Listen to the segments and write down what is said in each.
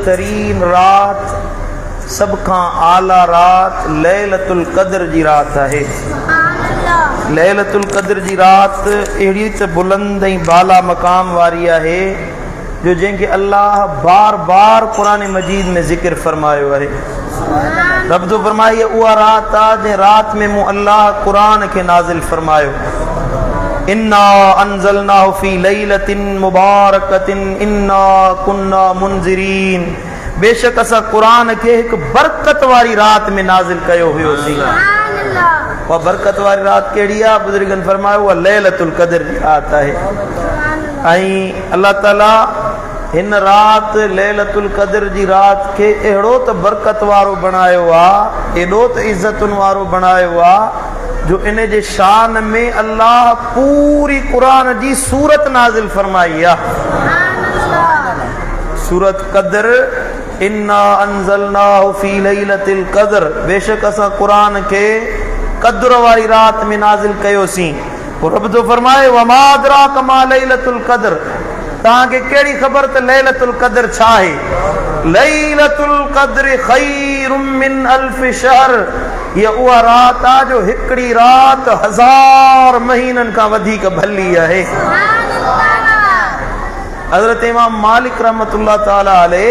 तरीन रात सब खां आला रात लैलतुल क़द्र जी रात है। लैलतुल क़द्र जी रात अहिड़ी त बुलंद ऐं बाला मकाम वारी है जो जंहिंखे अल्लाह बार बार कुरान मजीद में ज़िक्र फरमायो है। रब तो फरमाई उहा रात आहे जंहिं रात में मूं अल्लाह कुरान खे नाज़िल फरमायो। इन्ना अंज़लनाहु फी लैलतिन मुबारकतिन इन्ना कुन्ना मुंज़िरीन। बेशक असां कुरान खे हिकु बरकत वारी रात में नाज़िल कयो हुयोसीं। उहा बरकत वारी रात कहिड़ी आहे? बुज़ुर्गनि फरमायो उहा लैलतुल क़द्र जी रात आहे। ऐं अल्लाह ताला हिन रात लैलतुल क़द्र जी रात खे अहिड़ो त बरकत वारो बणायो आहे, एॾो त इज़तुनि वारो बणायो आहे जो इन जे शान में अल्लाह पूरी कुरान जी सूरत नाज़िल फरमाई आहे। सूरत क़द्र, इन्ना अंज़लनाहु फी लैलतिल क़द्र। बेशक असां कुरान खे क़द्र वारी रात में नाज़िल कयोसीं। पोइ रब तो फरमाए वमा अदराक मा लैलतुल क़द्र। तव्हांखे कहिड़ी ख़बर त लैलतुल क़द्र छा आहे? लैलतुल क़द्र खैरुम मिन अल्फ शहर। इहा उहा रात आहे जो हिकिड़ी रात 1000 महीननि खां वधीक भली आहे। हज़रत इमाम मालिक रहमतुल्लाह ताला अलैह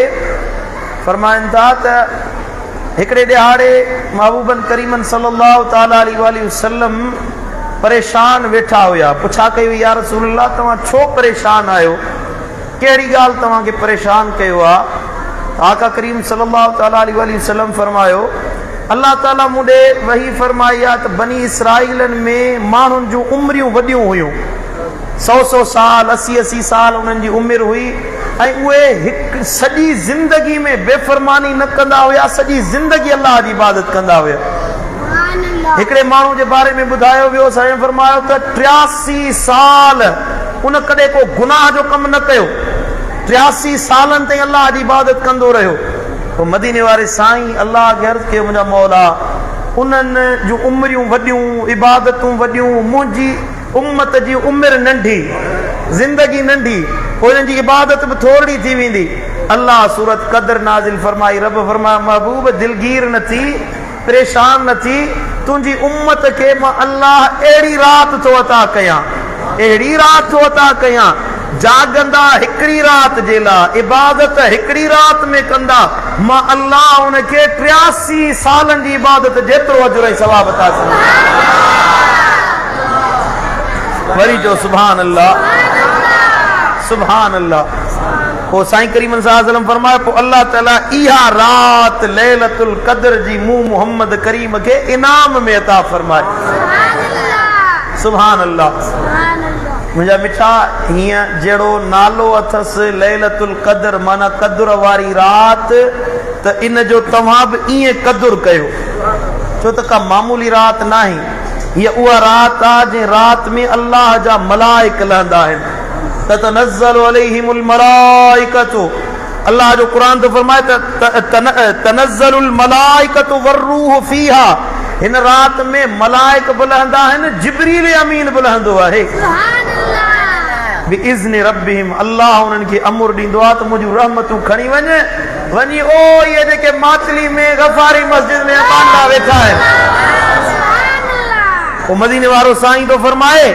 फरमाइनि था त हिकिड़े ॾिहाड़े महबूबन करीमन सल्लल्लाहु ताला अलैहि वसल्लम परेशान वेठा हुया। पुछा कई या रसूलल्लाह तव्हां छो परेशान आहियो? कहिड़ी ॻाल्हि तव्हांखे परेशान कयो आहे? आका करीम सल्लल्लाहु ताला अलैहि वसल्लम फरमायो अल्लाह ताला मूंॾे वही फरमाई आहे त बनी इसराइलनि में माण्हुनि जूं उमिरियूं वॾियूं हुयूं। 100 साल 80 साल उन्हनि जी उमिरि हुई ऐं उहे हिकु सॼी ज़िंदगी में बेफ़रमानी न कंदा हुया, सॼी ज़िंदगी अल्लाह जी इबादत कंदा हुया। हिकिड़े माण्हू जे बारे में ॿुधायो वियो, साईं फरमायो त 83 साल उन कॾहिं को गुनाह जो कमु न कयो। 83 सालनि ताईं अल्लाह जी इबादत कंदो रहियो। पोइ मदीने वारे साईं अल्लाह खे अर्ज़ कयो मुंहिंजा मौला उन्हनि जूं उमिरियूं वॾियूं, इबादतूं वॾियूं, मुंहिंजी उम्मत जी उमिरि नंढी, ज़िंदगी नंढी, उन्हनि जी इबादत बि थोरी थी वेंदी। अल्लाह सूरत क़द्र नाज़िल फरमाई। रब फरमाया महबूब दिलगीर न थी, परेशान न थी, तुंहिंजी उम्मत खे मां अल्लाह अहिड़ी रात थो अता कयां, अहिड़ी रात थो अता कयां जागंदा हिकिड़ी रात जे लाइ, इबादत हिकिड़ी रात में कंदा, मां अल्लाह उनखे 83 सालनि जी इबादत जेतिरो अजर ऐं सवाब अता कंदो। वरी जो सुभान अल्लाह, सुभान अल्लाह। पोइ साईं करीम सल्लल्लाहु अलैहि वसल्लम फरमायो पोइ अल्लाह ताला इहा रात लैलतुल क़द्र जी मूं मोहम्मद करीम खे इनाम में अता फरमाए। सुभान अल्लाह। मुंहिंजा मिठा हीअं जहिड़ो नालो अथसि लैलतुल क़द्र माना क़द्र वारी रात, त इन जो तव्हां बि ईअं क़द्र कयो, छो त का मामूली रात नाहे। हीअ उहा रात आहे जंहिं रात में अल्लाह जा मलाइक लहंदा आहिनि। ततनज़्ज़लु अलैहिमुल मलाइकतु। अल्लाह जो कुरान तो फरमाए तनज़्ज़लुल मलाइकतु वर्रूह फीहा। हिन रात में मलाइक बि लहंदा आहिनि, जिब्रील अमीन बि लहंदो आहे। बिइज़्नि रब्बिहिम। अल्लाह उन्हनि खे अमर ॾींदो आहे त मुंहिंजूं रहमतूं खणी वञी ओ इहे जेके मातली में गफ़ारी मस्जिद में बांदा वेठा आहिनि। पोइ मदीने वारो साईं तो फरमाए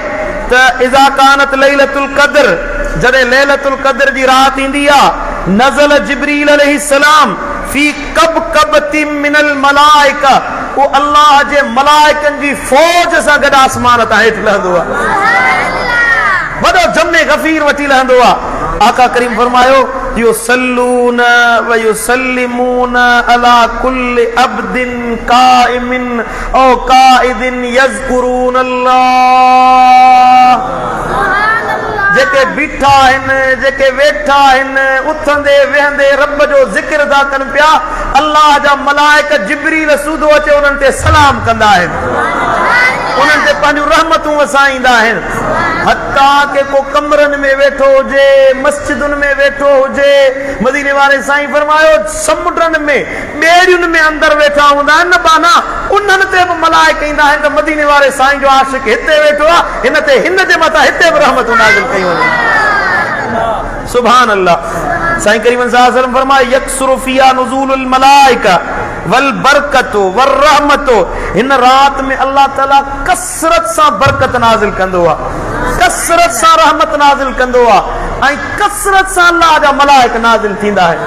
त इज़ा कानत लैलतुल क़द्र, जॾहिं लैलतुल क़द्र जी रात ईंदी आहे, नज़ल जिब्रील अलैहिस्सलाम फी कबकबतिन मिनल मलाइका। वो अल्लाह जे मलाइकनि जी फौज सां गॾु आसमान तां हेठि लहंदो आहे, वॾो जमे गफ़ीर वठी लहंदो आहे। आका करीम फरमायो युसल्लून व युसल्लिमून अला कुल्लि अब्दिन काइमिन औ काइदिन यज़कुरून अल्लाह। जेके बीठा आहिनि, जेके वेठा आहिनि, उथंदे वेहंदे रब जो ज़िक्र था कनि पिया, अल्लाह जा मलाइक जिब्रील सूदो अचे उन्हनि ते सलाम कंदा आहिनि, उन्हनि ते पंहिंजूं रहमतूं वसाईंदा आहिनि। हत्ता के को कमरनि में वेठो हुजे, मस्जिदुनि में वेठो हुजे, मदीने वारे साईं फरमायो समुंडनि में, ॿेड़ियुनि में अंदरि वेठा हूंदा आहिनि न बाना, उन्हनि ते बि मलाइक ईंदा आहिनि त मदीने वारे साईं जो आशिक हिते वेठो आहे, हिन जे मथां हिते बि रहमतूं नाज़िल कयूं। सुभान अल्लाह। साईं करीम सल्लल्लाहु अलैहि वसल्लम फरमाए यक्सुरु फिया नुज़ूलुल मलाइका वल बरकतु वर रहमतु। इन रात में अल्लाह ताला कसरत सां बरकत नाज़िल कंदो आहे, कसरत सां रहमत नाज़िल कंदो आहे ऐं कसरत सां अल्लाह जा मलाइक नाज़िल थींदा आहिनि।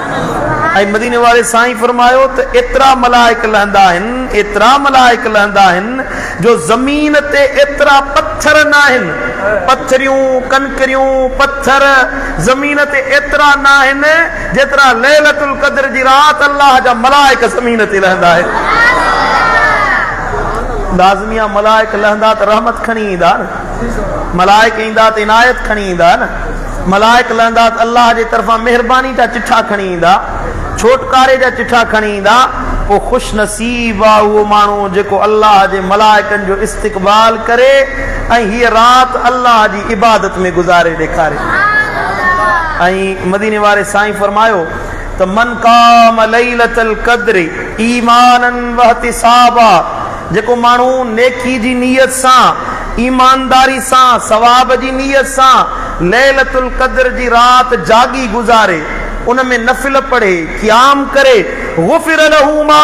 ऐं मदीने वारे साईं फरमायो त एतिरा मलाइक लहंदा आहिनि, एतिरा मलाइक लहंदा आहिनि जो ज़मीन ते एतिरा पत्थर न आहिनि, पत्थरियूं कंकरियूं पत्थर ज़मीन ते एतिरा न आहिनि जेतिरा लैलतुल क़द्र जी रात अल्लाह जा मलाइक ज़मीन ते लहंदा आहिनि। लाज़मिया मलाइक लहंदा त रहमत खणी ईंदा न, मलाइक ईंदा त इनायत खणी ईंदा न, मलाइक लहंदा त अल्लाह जे तरफ़ां महिरबानी जा चिठा खणी ईंदा, छोटकारे जा चिठा खणी ईंदा। पोइ ख़ुशि नसीब आहे उहो माण्हू जेको अल्लाह जे मलाइकनि जो इस्तक़बाल करे ऐं हीअ राति अल्लाह जी इबादत में गुज़ारे ॾेखारे। ऐं मदीने वारे साईं फरमायो त मन काम लैलतुल क़द्र ईमानन वहतिसाबा, जेको माण्हू नेकी जी नियत सां ईमानदारी सां सवाब जी नियत सां लैलतुल क़द्र जी राति जागी गुज़ारे, उन में नफिल पढ़े क़याम करे, गुफ़िर लहू मा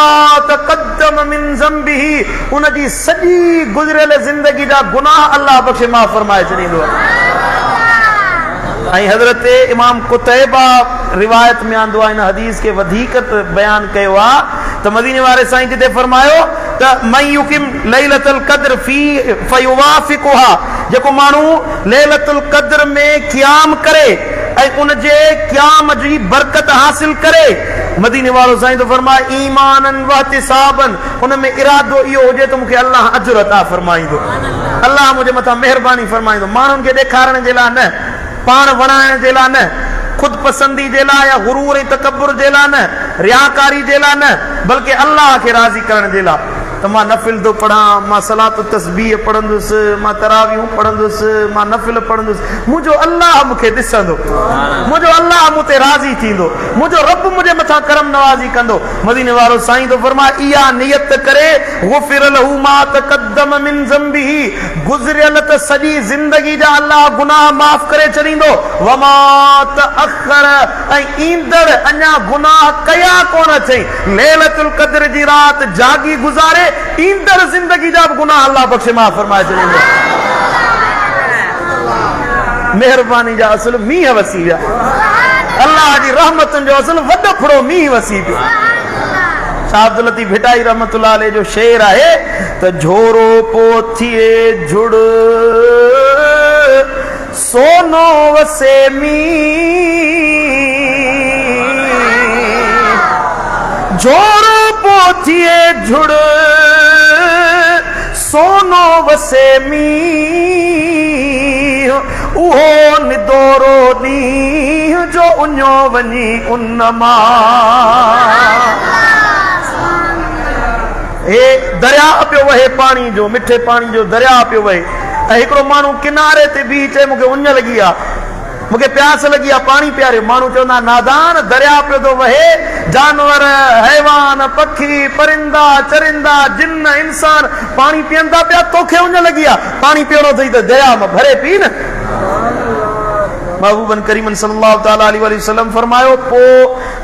तक़द्दम मिन ज़ंबिही, उन जी सॼी गुज़रियल ज़िंदगी जा गुनाह अल्लाह बख़्शे माफ़ फरमाए छॾींदो आहे। ऐं हज़रत इमाम कुतैबा रिवायत में आंदो आहे, इन हदीस के वधीक बयान कयो आहे त मदीने वारे साईं जिते फरमायो त मन युकिम लैलतुल क़द्र फी फयुवाफिकुहा, जेको माण्हू लैलतुल क़द्र में क़याम करे ऐं उन जे क़याम जी बरकत हासिल करे, मदीने वारो साईं तो फरमाए ईमानन वहतिसाबन, उन में इरादो इहो हुजे त मूंखे अल्लाह अजर अता फरमाईंदो, अल्लाह मुंहिंजे मथां महिरबानी फरमाईंदो। माण्हुनि खे ॾेखारण जे लाइ न, पाण वणाइण जे लाइ न, खुद पसंदी जे लाइ या गुरूर ऐं तकब्बुर जे लाइ न, रियाकारी जे लाइ न, बल्कि अल्लाह खे राज़ी करण जे लाइ। त मां नफ़िल थो पढ़ां, मां सलात तस्बीह पढ़ंदुसि, मां तरावियूं पढ़ंदुसि, मां नफ़िल पढ़ंदुसि, मुंहिंजो अल्लाह मूंखे ॾिसंदो, मुंहिंजो अल्लाह मूं ते राज़ी थींदो, मुंहिंजो रब मुंहिंजे मथां करम नवाज़ी कंदो। मदीने वारो साईं तो फरमाए इहा नियत करे गुफ़िर लहू मा तक़द्दम मिन ज़ंबिही, गुज़रियल त सॼी ज़िंदगी जा अल्लाह गुनाह माफ़ करे छॾींदो, वमा तअख़र, ऐं ईंदड़ अञा गुनाह कया कोन अथई, लैलतुल क़द्र जी राति जागी गुज़ारे ईंदड़ ज़िंदगी जा गुनाह अल्लाह बख़्शे माफ़ फरमाए छॾींदो। महिरबानी जा असुल मींहं वसी विया, अल्लाह जी रहमतुनि जो असुल वॾो फुड़ो मींहं वसी पियो। शाह अब्दुल लतीफ़ भिटाई रहमतुल्लाह अलैह जो शेर आहे त झोरो पोथिए झुड़ सोनो वसे मींह, झोरो पोथिए झुड़ सोनो वसे मींह, उहो निदोरो ॾींहुं जो उञो वञी उन मां। हे दरिया पियो वहे पाणी जो, मिठे पाणी जो दरिया पियो वहे, ऐं हिकिड़ो माण्हू किनारे ते बीह चए मूंखे उञ लॻी आहे, मूंखे प्यास लॻी आहे, पाणी पियारे। माण्हू चवंदा नादान, दरिया पियो थो वहे, जानवर हैवान पखी परिंदा चरिंदा जिन इंसान पाणी पीअंदा पिया, तोखे उञ लॻी आहे, पाणी पीअणो अथई त दरिया मां भरे पी न। महबूबन करीमन सल्लल्लाहु तआला अलैहि वसल्लम फरमायो पोइ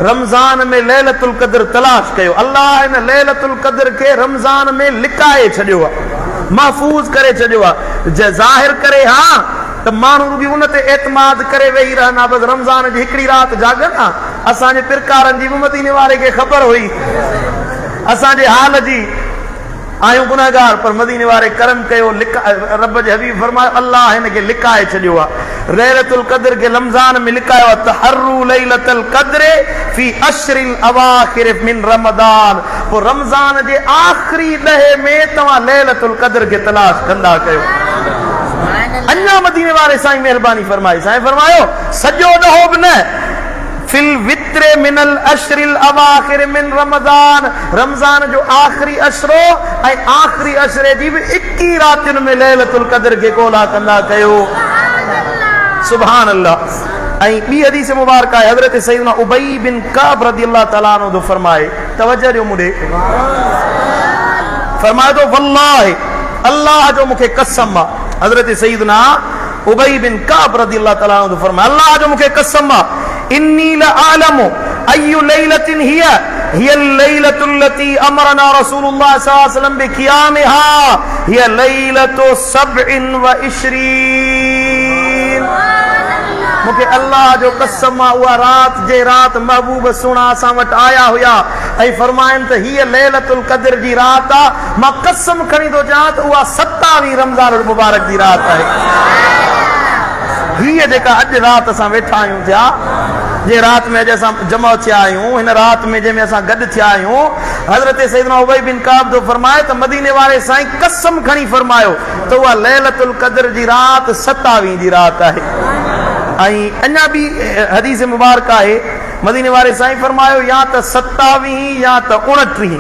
रमज़ान में लैलतुल क़द्र तलाश कयो। अल्लाह इन लैलतुल क़द्र खे रमज़ान में लिकाए छॾियो आहे, महफूज़ करे छॾियो आहे। ज़ाहिर करे हा त माण्हू बि उन ते एतमाद करे वेही रहंदा, बसि रमज़ान जी हिकिड़ी राति जागनि हा। असांजे पिरकारनि जी बि मदीने वारे खे ख़बर हुई असांजे हाल जी, आहियूं गुनहगार, पर मदीने वारे करम कयो, रब जे हबीब फरमायो अल्लाह हिन खे लिकाए छॾियो आहे। लैलतुल क़द्र खे रमज़ान में लिकायो आहे, तहर्रु लैलतुल क़द्र फी अशरिल अवाखिर मिन रमज़ान, पोइ रमज़ान जे आख़िरी ॾहे में तव्हां लैलतुल क़द्र खे तलाश कंदा कयो। अञा मदीने वारे साईं महिरबानी फरमाई, साईं फरमायो सॼो ॾहो बि न, फिल वित्रे मिनल अशरिल अवाखिर मिन रमज़ान, रमज़ान जो आख़िरी अशरो ऐं आख़िरी अशरे जी बि 21 रातियुनि में लैलतुल क़द्र खे ॻोल्हा कंदा कयो। सुभान अल्लाह। ऐं ॿी हदीस मुबारक आहे, हज़रत सैयदना उबई बिन काब रज़ियल्लाहु तआला अन्हु जो फरमाए, तवज्जो ॾियो मूंॾे, फरमाए थो वल्लाहि, अल्लाह जो मूंखे कसम आहे। हज़रत सैयदना उबई बिन काब रज़ियल्लाहु तआला अन्हु जो फरमाए, अल्लाह जो मूंखे कसम आहे, इन्नी लअलमु अय्यु लैलतिन हिया हियल लैलतुल्लती अमरना रसूलुल्लाह सल्लल्लाहु अलैहि वसल्लम बिकियामिहा हिया लैलतु 27 मूंखे अल्लाह जो कसम आहे उहा राति जे राति महबूब सुहिणा असां वटि आया हुया ऐं फरमाइनि त हीअ लैलतुल क़द्र जी राति आहे मां कसम खणी थो चवां त उहा 27 रमज़ानुल मुबारक जी राति आहे हीअ जेका अॼु राति असां वेठा आहियूं थिया जे राति में अॼु असां जमा थिया आहियूं हिन राति में जंहिंमें असां गॾु थिया आहियूं हज़रत सैयदना उबई बिन काब जो फरमाए त मदीने वारे साईं कसम खणी फरमायो त उहा लैलतुल क़द्र जी राति 27 जी राति आहे ऐं अञा बि हदीस मुबारक आहे मदीने वारे साईं फरमायो या त 27 या त 29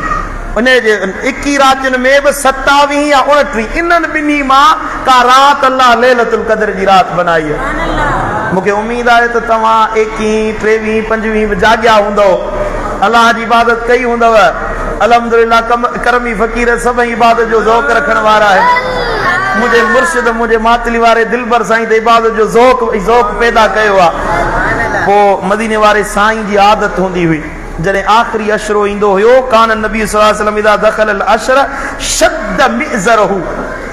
उन जे 21 रातियुनि में बि 27 या 29 इन्हनि ॿिन्ही मां का राति अल्लाह लैलतुल क़द्र जी राति बनाई आहे मूंखे उम्मीद आहे त तव्हां 21 23 25 बि जाॻिया हूंदव अल्लाह जी इबादत कई हूंदव अल्हम्दुलिल्लाह करमी फ़क़ीर सभई इबादत जो ज़ौक़ रखण वारा आहिनि मुंहिंजे मुर्शिद मुंहिंजे मातली वारे दिलबर साईं त इबादत जो ज़ौक़ पैदा कयो आहे पोइ मदीने वारे साईं जी आदत हूंदी हुई जॾहिं आख़िरी अशरो ईंदो हुयो कान नबी सल्लल्लाहु अलैहि वसल्लम इज़ा दख़ल अल अशर शद्द मिज़रहु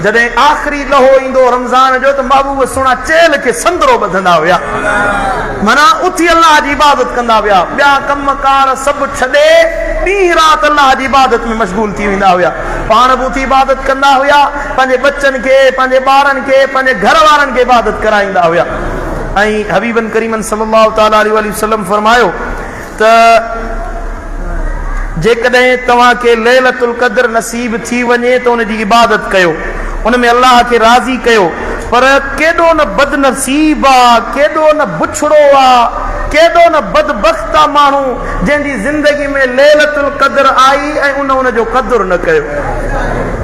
जॾहिं आख़िरी लहो ईंदो रमज़ान जो त महबूब सुहिणा चेल खे संदरो ॿधंदा हुया माना उथी अल्लाह जी इबादत कंदा हुया ॿिया कम कार सभु छॾे ॾींहुं राति अल्लाह जी इबादत में मशगूल थी वेंदा हुया पाण बि उथी इबादत कंदा हुया पंहिंजे बच्चनि खे पंहिंजे ॿारनि खे पंहिंजे घर वारनि खे इबादत कराईंदा हुया ऐं हबीबन करीमन सल्लल्लाहु तआला अलैहि वसल्लम फरमायो त जेकॾहिं तव्हांखे लैलतुल क़द्र नसीब थी वञे त उन जी इबादत कयो उन में अल्लाह खे राज़ी कयो पर केॾो न बदनसीब आहे केॾो न बुछड़ो आहे केॾो न बदबख्त आहे माण्हू जंहिंजी ज़िंदगी में लैलतुल क़द्र आई ऐं उन जो क़द्र न कयो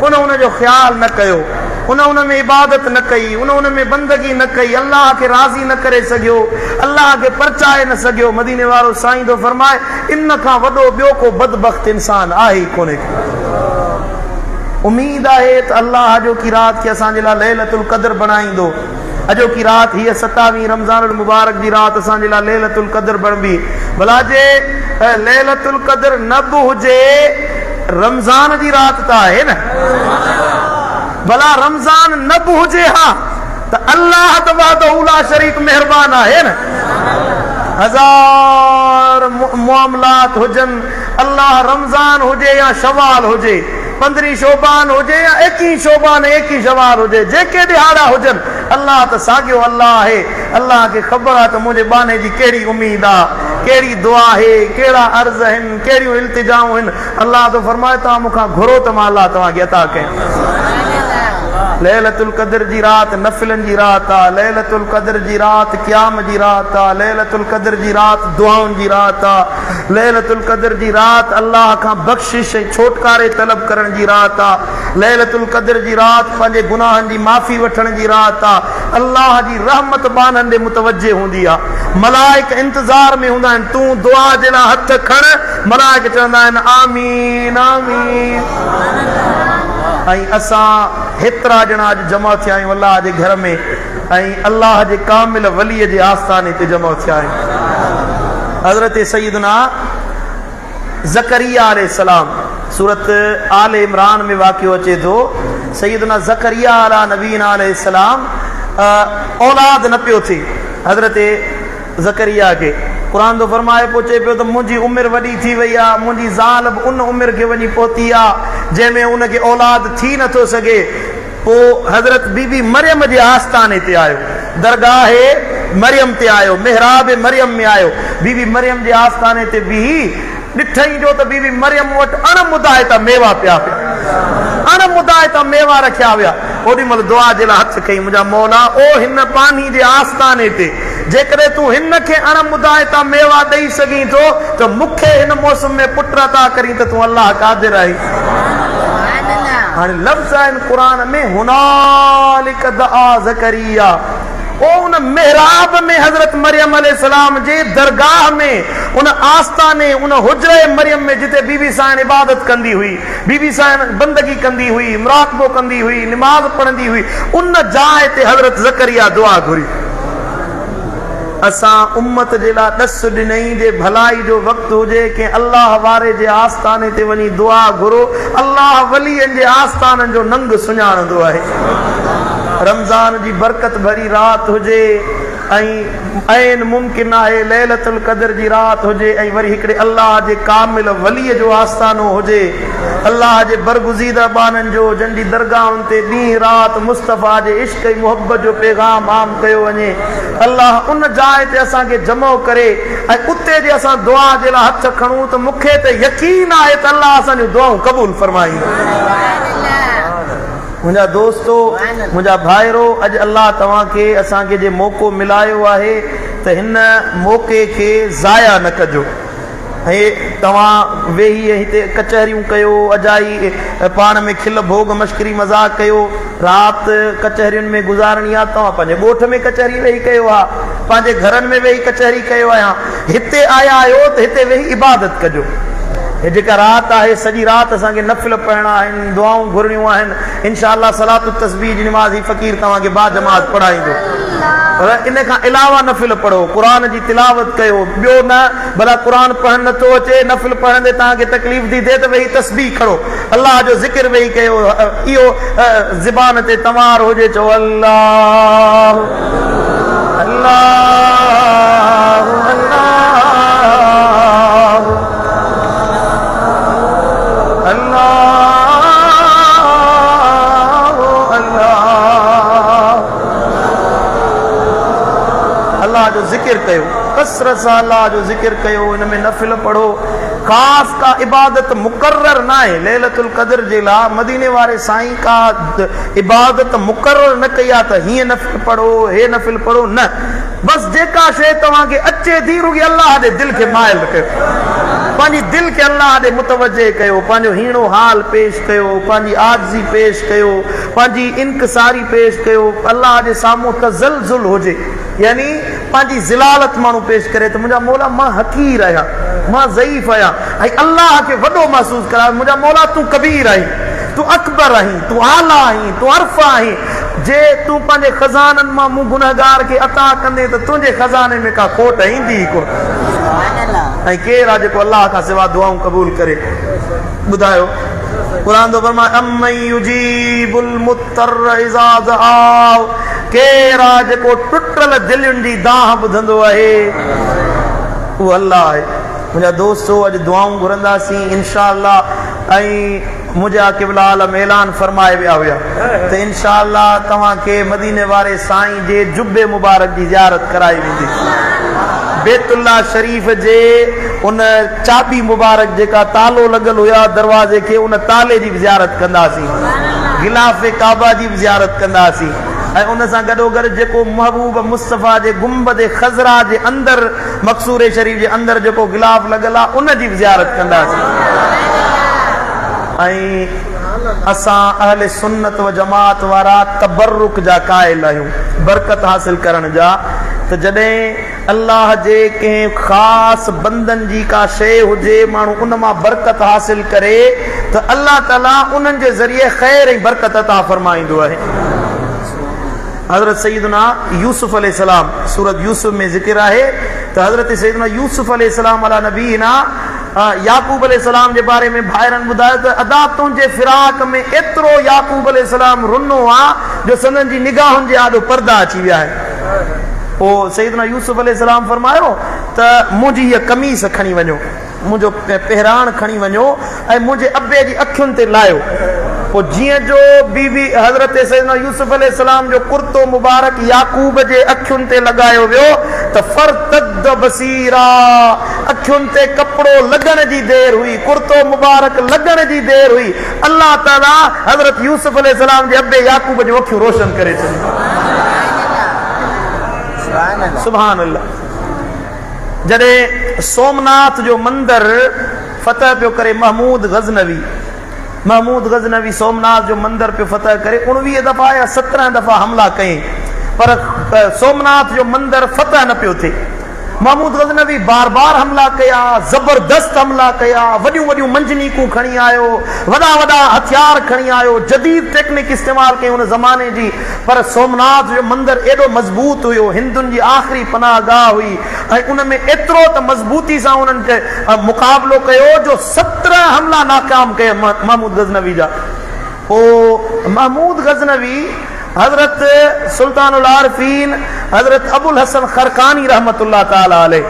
उन जो ख़्याल न कयो उन में इबादत न कई उन में बंदगी न कई अल्लाह खे राज़ी न करे सघियो अल्लाह खे परचाए न सघियो मदीने वारो साईं थो फरमाए इन खां वॾो ॿियो को बदबख्त इंसान आहे ई कोन्हे उम्मीद आहे त अल्लाह जो की रात खे असांजे लाइ लैलतुल क़द्र बणाईंदो अॼो की राति हीअ 27 रमज़ानुल मुबारक जी राति असांजे लाइ लैलतुल क़द्र बणबी भला जे लैलतुल क़द्र न बि हुजे रमज़ान जी राति त आहे न भला रमज़ान न बि हुजे हा त अल्लाह तबारक शरीक मेहरबान आहे न हज़ार मामलात हुजनि अल्लाह रमज़ान हुजे या शवाल हुजे 15 शोबान हुजे या 21 शोबान 21 शवाल हुजे जेके ॾिहाड़ा हुजनि अल्लाह त साॻियो अल्लाह आहे अल्लाह खे ख़बर आहे त मुंहिंजे बाने जी कहिड़ी उम्मीद आहे कहिड़ी दुआ आहे कहिड़ा अर्ज़ आहिनि कहिड़ियूं इल्तिजाऊं आहिनि अल्लाह तो फरमाए तव्हां मूंखां घुरो त मां अल्लाह तव्हांखे अता कयां लैलतुल क़द्र जी राति नफ़िलनि जी राति आहे लैलतुल क़द्र जी राति क़याम जी राति आहे लैलतुल क़द्र जी राति दुआउनि जी राति आहे लैलतुल क़द्र जी राति अल्लाह खां बख़्शिश ऐं छोटकारे तलब करण जी राति आहे लैलतुल क़द्र जी राति पंहिंजे गुनाहनि जी माफ़ी वठण जी राति आहे अल्लाह जी रहमत बाननि ॾे मुतवजे हूंदी आहे मलाइक इंतज़ार में हूंदा आहिनि तूं दुआ जे लाइ हथ खण मलाइक चवंदा आहिनि आमीन आमीन ऐं असां हेतिरा ॼणा अॼु जमा थिया आहियूं अल्लाह जे घर में ऐं अल्लाह जे कामिल वलीअ जे आस्थाने ते जमा थिया आहियूं हज़रत सैयदना ज़करिया अलैहिस्सलाम सूरत आल इमरान में वाक़ियो अचे थो सैयदना ज़करिया अला नबीना अलैहिस्सलाम औलाद न पियो थिए हज़रत ज़करिया खे क़ुरान तो फरमाए पियो चए पियो त मुंहिंजी उमिरि वॾी थी वई आहे मुंहिंजी ज़ाल बि उन उमिरि खे वञी पहुती आहे जंहिंमें उनखे औलाद थी नथो सघे पोइ हज़रत बीबी मरियम जे आस्थाने ते आयो दरगाह मरियम ते आयो मेहराब मरियम में आयो बीबी मरियम जे आस्थाने ते बीही ॾिठई जो त बीबी मरियम वटि अणमुदाइता मेवा पिया अणमुदाइता मेवा रखिया हुया ओॾी महिल दुआ जे लाइ हथ कई मुंहिंजा मौला ओ हिन पानी जे आस्थाने ते जेकॾहिं तूं हिन खे अणमुदाइता मेवा ॾेई सघीं थो त मूंखे हिन मौसम में पुट अता करीं त तूं अल्लाह क़ादिर आहीं हाणे लफ़्ज़ आहिनि क़ुरान में हुनालिक दआ ज़करिया ओ उन मेहराब में हज़रत मरियम अलैहिस्सलाम जे दरगाह में उन आस्थाने उन हुजरे मरियम में जिते बीबी साईं इबादत कंदी हुई बीबी साईं बंदगी कंदी हुई मुराक़बो कंदी हुई नमाज़ पढ़ंदी हुई उन जाइ ते हज़रत ज़करिया दुआ घुरी असां उम्मत जे लाइ ॾस ॾिनई जे भलाई जो वक़्तु हुजे के अल्लाह वारे जे आस्थाने ते वञी दुआ घुरो, अल्लाह वलीअनि जे आस्थाननि जो नंग सुञाणंदो आहे। रमज़ान जी बरकत भरी रात हुजे ऐं मुमकिन आहे लैलतुल क़द्र जी रात हुजे ऐं वरी हिकिड़े अल्लाह जे कामिल वलीअ जो आस्थानो हुजे, अल्लाह जे बरगुज़ीदा बाननि जो जंहिंजी दरगाहुनि ते ॾींहुं राति मुस्तफ़ा जे इश्क़ ऐं मुहबत जो पैगाम आम कयो वञे। अल्लाह उन जाइ ते असांखे जमो करे ऐं उते जे असां दुआ जे लाइ हथ खणूं त मूंखे त यकीन आहे त अल्लाह असांजूं दुआऊं क़बूल फरमाईंदो। मुंहिंजा दोस्तो, मुंहिंजा भाइरो, अॼु अल्लाह तव्हांखे असांखे जे मौक़ो मिलायो आहे त हिन मौक़े खे ज़ाया न कजो। ऐं तव्हां वेही हिते कचहरियूं कयो, अजाई पाण में खिल भोग मश्करी मज़ाक कयो, राति कचहरियुनि में गुज़ारणी आहे, तव्हां पंहिंजे ॻोठ में कचहरी वेही कयो आहे, पंहिंजे घरनि में वेही कचहरी कयो आहियां, हिते आया आहियो त हिते वेही इबादत कजो। हे जेका राति आहे सॼी राति असांखे नफ़िल पढ़णा आहिनि, दुआऊं घुरणियूं आहिनि। इंशा अल्लाह सलातु तस्बीह जी निमाज़ ही फ़क़ीर तव्हांखे बा जमात पढ़ाईंदो। पर इन खां अलावा नफ़िल पढ़ो, क़ुरान जी तिलावत कयो, ॿियो न भला क़ुरान पढ़णु नथो अचे, नफ़िल पढ़ंदे तव्हांखे तकलीफ़ थी थिए त वेही तस्बीह खणो, अल्लाह जो ज़िक्र वेही कयो। इहो ज़बान ते तवार हुजे, चओ अल्लाह अल्लाह अल्लाह अल्लाह जो ज़िक्र कयो, कसरत सां अल्लाह जो ज़िक्र कयो। हिन में नफ़िल पढ़ो, ख़ासि का इबादत मुक़र्रर न आहे लैलतुल क़द्र जे लाइ। मदीने वारे साईं का इबादत मुक़र्रर न कई आहे त हीअं नफ़िल पढ़ो, हे नफ़िल पढ़ो, न। बसि जेका शइ तव्हांखे अचे थी रुॻी अल्लाह जे दिलि खे माइल कयो, पंहिंजी दिलि खे अल्लाह ॾे मुतवजे कयो, पंहिंजो हीणो हाल पेश कयो, पंहिंजी आज़ी पेश कयो, पंहिंजी इनकसारी पेश कयो। अल्लाह जे साम्हूं तज़ल्ज़ुल हुजे, यानी पंहिंजी ज़िलालत माण्हू पेश करे त मुंहिंजा मौला मां हक़ीर आहियां, मां ज़ईफ़ आहियां, ऐं अल्लाह खे वॾो महसूस कराए, मुंहिंजा मौला तूं कबीर आहीं, तूं अकबर आहीं, तूं आला आहीं, तूं अरफ़ा आहीं। जे तूं पंहिंजे खज़ाननि मां मूं गुनहगार खे अता कंदे त तुंहिंजे खज़ाने में का खोट ईंदी ई कोन। ऐं केरु आहे जेको अल्लाह खां सवाइ दुआऊं क़बूल करे? ॿुधायो, क़ुरान थो फरमाए अम्मन युजीबुल मुत्तर इज़ा दआउ, केरु आहे जेको टुटल दिलयुनि जी दाह ॿुधंदो आहे? उहो अल्लाह आहे। मुंहिंजा दोस्तो, अॼु दुआऊं घुरंदासीं इंशा अल्लाह। ऐं मुंहिंजा क़िबला आलम ऐलान फरमाए विया हुया त इंशा अल्लाह तव्हांखे मदीने वारे साईं जे जुब्बे मुबारक जी ज़ियारत कराई वेंदी। बैतुल्लाह शरीफ जे उन चाबी मुबारक जेका तालो लॻल हुया दरवाज़े खे, उन ताले जी ज़ियारत कंदासीं, गिलाफ़े काबा जी बि ज़ियारत कंदासीं। ऐं उन सां गॾोगॾु जेको महबूब मुस्तफ़ा जे गुंबद ख़ज़रा जे अंदरि, मक़सूर शरीफ जे अंदरि जेको गिलाफ़ लॻल आहे, उन जी बि ज़ियारत कंदासीं। ऐं असां अहले सुन्नत व जमात वारा तबरुक जा क़ाइल आहियूं, बरकत हासिल करण जा। त जॾहिं अल्लाह जे कंहिं ख़ासि बंदनि जी का शइ हुजे, माण्हू उन मां बरकत हासिल करे त अल्लाह ताला उन्हनि जे ज़रिए ख़ैर ऐं बरकत अता फरमाईंदो आहे। हज़रत सैयदना यूसुफ अलैहिस्सलाम, सूरत यूसुफ में ज़िक्र आहे त हज़रत सैयदना यूसुफ अलैहिस्सलाम अला नबीना याकूब अलैहिस्सलाम जे बारे में भाइरनि ॿुधायो त अदा तुंहिंजे फिराक में एतिरो याकूब अलैहिस्सलाम रुनो आहे जो संदनि जी निगाहुनि जे आॾो पर्दा अची विया आहिनि। पोइ सैयदना यूसुफ अलैहिस्सलाम फरमायो त मुंहिंजी हीअ कमीस खणी वञो, मुंहिंजो पहिराण खणी वञो ऐं मुंहिंजे अबे जी अखियुनि ते लायो। पोइ जीअं जो बीबी हज़रत सैयदना यूसुफ अलैहिस्सलाम जो कुर्तो मुबारक याकूब जे अखियुनि ते लॻायो वियो त फरतद बसीरा, अखियुनि ते कपिड़ो लॻण जी देरि हुई, कुर्तो मुबारक लॻण जी देरि हुई। अल्लाह ताला हज़रत यूसुफ अलैहिस्सलाम जे अबे याकूब जूं अखियूं रोशन करे छॾियूं। सुभान अल्लाह। जॾहिं सोमनाथ जो मंदिर फतह पियो करे महमूद गज़नवी सोमनाथ जो मंदिर पियो फतह करे, 19 दफ़ा या 17 दफ़ा हमला कयईं, पर सोमनाथ जो मंदिर फतह न पियो थिए। महमूद गज़नवी बार बार हमला कया, जबरदस्त हमला कया, वॾियूं वॾियूं मंजनीकूं खणी आयो, वॾा वॾा हथियार खणी आयो, जदीद टेक्निक इस्तेमाल कई उन ज़माने जी। पर सोमनाथ जो मंदिर एॾो मज़बूत हुयो, हिंदुनि जी आख़िरी पनाहगाह हुई ऐं उन में एतिरो त मज़बूती सां उन्हनि खे मुक़ाबिलो कयो जो 17 हमला नाकाम कया महमूद गज़नवी जा। पोइ महमूद गज़नवी हजरत सुल्तानुल आरिफीन हजरत अबुल हसन खरकानी रहमतुल्लाह ताला अलैह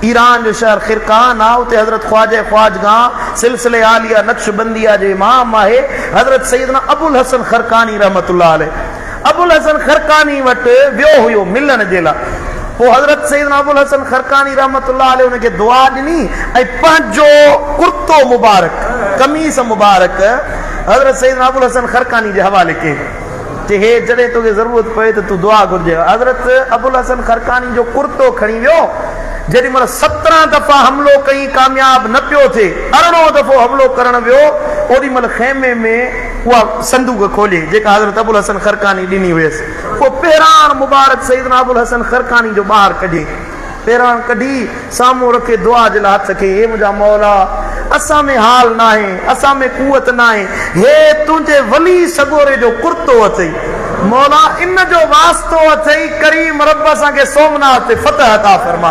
ईरान जो शहर खिरकान आहे, उते हजरत ख्वाजा ख्वाजगाह सिलसिले आलिया नक्शबंदिया जो इमाम आहे हजरत सैयदना अबुल हसन खरकानी रहमतुल्लाह अलैह। अबुल हसन खरकानी वटि वियो हुयो मिलण जे लाइ। पोइ हजरत सैयदना अबुल हसन खरकानी रहमतुल्लाह अलैह उनखे दुआ ॾिनी ऐं पंहिंजो कुर्तो मुबारक, कमीस मुबारक हजरत सैयदना अबुल हसन खरकानी जे हवाले कई कि हे जॾहिं तोखे ज़रूरत पए त तूं दुआ घुर्जे। हजरत अबुल हसन खरकानी जो कुर्तो खणी वियो। जेॾी महिल 17 दफ़ा हमलो कई कामयाब न पियो थिए, 18 दफ़ो हमलो करण वियो, ओॾी महिल खेमे में उहा संदूक खोली जेका हजरत अबुल हसन खरकानी ॾिनी हुयसि। पोइ पहिरां मुबारक सैयदना अबुल हसन खरकानी जो ॿाहिरि कढी, पहिरां कढी साम्हूं रखे दुआ जे लाइ हथ खे, हे मुंहिंजा मौला असां में हाल न आहे, असां में कुवत न आहे, हे तुंहिंजे वली सगोरे जो कुर्तो अथई मौला, इन जो वास्तो अथई, करीम रब असांखे सोमनाथ ते फतह अता फरमा।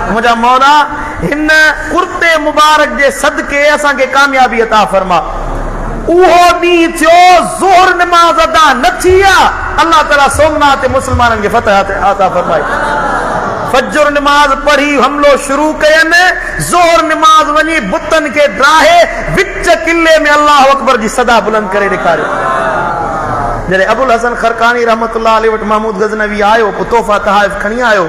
मुंहिंजा मौला हिन कुर्ते मुबारक जे सदके असांखे कामयाबी अता फरमा। उहो ॾींहुं थियो ज़ोहर नमाज़ अदा न थी आहे, अल्लाह ताला सोमनाथ ते मुस्लमाननि खे फतह अता फरमाई। फजर नमाज पढ़ी हमलो शुरू कयनि, ज़ोहर नमाज वञी बुतनि खे ड्राहे विच किले में अल्लाह अकबर जी सदा बुलंद करे ॾेखारियो। जॾहिं अबुल हसन खरकानी रहमतुल्लाह अलैह वटि महमूद गज़नवी आयो, पोइ तोहफ़ा तहाइफ़ खणी आयो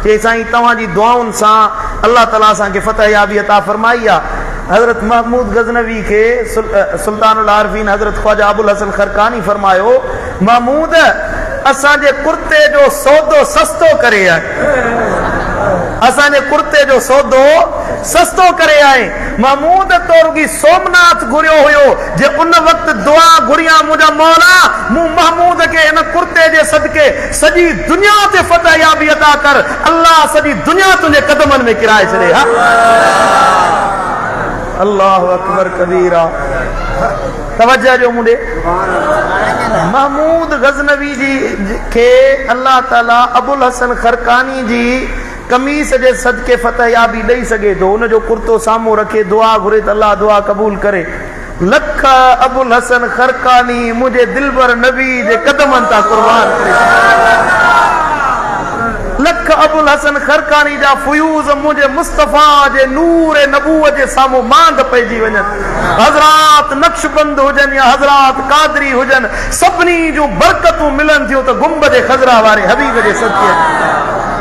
कि साईं तव्हांजी दुआउनि सां अल्लाह ताला असांखे फतह याबी अता फरमाई आहे। हजरत महमूद गज़नवी के सुल्तानुल आरिफीन हजरत ख्वाजा अबुल हसन खरकानी फरमायो, महमूद असांजे कुर्ते जो सौदो सस्तो करे आहे, असांजे कुर्ते जो सौदो सस्तो करे आहे। महमूद तो रुगी सोमनाथ घुरियो हुयो जे उन वक्त दुआ घुरिया, मुंहिंजा मौला मूं महमूद के इन कुर्ते जे सदके सॼी दुनिया ते फतह याबी अता कर, अल्लाह सॼी दुनिया तुंहिंजे कदमनि में किराए छॾे। अल्लाह अकबर कबीरा। तवज्जो जो मुंडे महमूद गज़नवी जी के अल्लाह ताला अबुल हसन खरकानी जी कमीस जे सदके फतह याबी ॾेई सघे थो। उन जो कुर्तो साम्हूं रखे दुआ घुरे त अल्लाह दुआ क़बूल करे। लख अबुल हसन खरकानी मुझे दिलबर नबी जे कदमनि तां कुर्बान करे। लख अबुल हसन खरकानी जा फयूज़ मुझे मुस्तफा जे नूर नबूवत जे साम्हूं मांग पइजी वञनि। हज़रात नक्शबंद हुजनि या हज़रात कादरी हुजनि, सभिनी जूं बरकतूं मिलनि थियूं त गुंबद खज़रा वारे हबीब जे सदके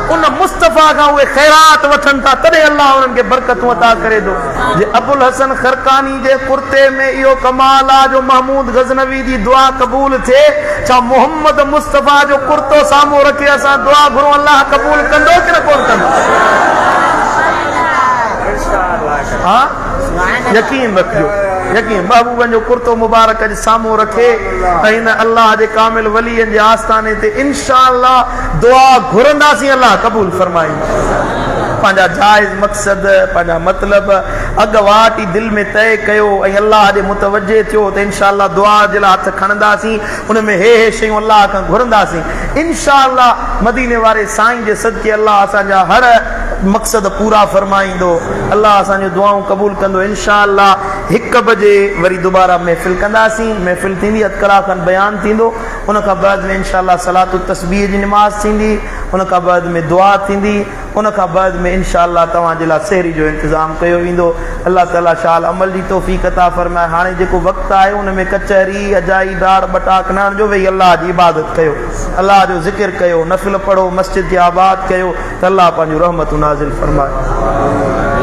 उन मुस्तफा का उहे खैरात वठन था, तॾहिं अल्लाह उन्हनि खे बरकतूं अता करे थो। जे अबुल हसन खरकानी जे कुर्ते में इहो कमाल आहे जो महमूद गज़नवी जी दुआ क़बूल थिए, छा मोहम्मद मुस्तफा जो कुर्तो साम्हूं रखे असां दुआ घुरूं अल्लाह क़बूल कंदो कि न कोन कंदो? हा यकीन रखियो, यकीन। महबूबन जो कुर्तो मुबारक अॼु साम्हूं रखे त हिन अल्लाह जे कामिल वलीअनि जे आस्थाने ते इंशाअल्लाह दुआ घुरंदासीं, अल्लाह क़बूल फरमाईंदो। पंहिंजा जाइज़ मक़सद, पंहिंजा मतिलब अॻुवाट ई दिलि में तय कयो ऐं अल्लाह जे मुतवजे थियो त इंशाअल्लाह दुआ जे लाइ हथ खणंदासीं, उन में हे शयूं अल्लाह खां घुरंदासीं। इंशाअल्लाह मदीने वारे साईं जे सदके अल्लाह असांजा हर मक़सद पूरा फरमाईंदो, अल्लाह असांजूं दुआऊं क़बूल कंदो। इंशाअल्लाह 1 बजे वरी दोबारा महफ़िल कंदासीं। महफ़िल थींदी, अधु कलाक खनि बयानु थींदो, उन खां बाद में इंशाअल्लाह सलातु तस्बीह जी नमाज़ थींदी, उन खां बाद में दुआ थींदी, उन खां बाद में इंशाअल्लाह तव्हांजे लाइ सहरी जो इंतज़ाम कयो वेंदो। अल्लाह ताला शाल अमल जी तौफ़ीक़ अता फरमाए। हाणे जेको वक़्तु आहे उन में कचहरी अजाई डाड़ बटाक न जो वेही अल्लाह जी इबादत कयो, अल्लाह जो ज़िक्र कयो, नफ़िल पढ़ो, मस्जिद खे आबाद कयो त अल्लाह पंहिंजूं रहमतूं नाज़िल फरमाए।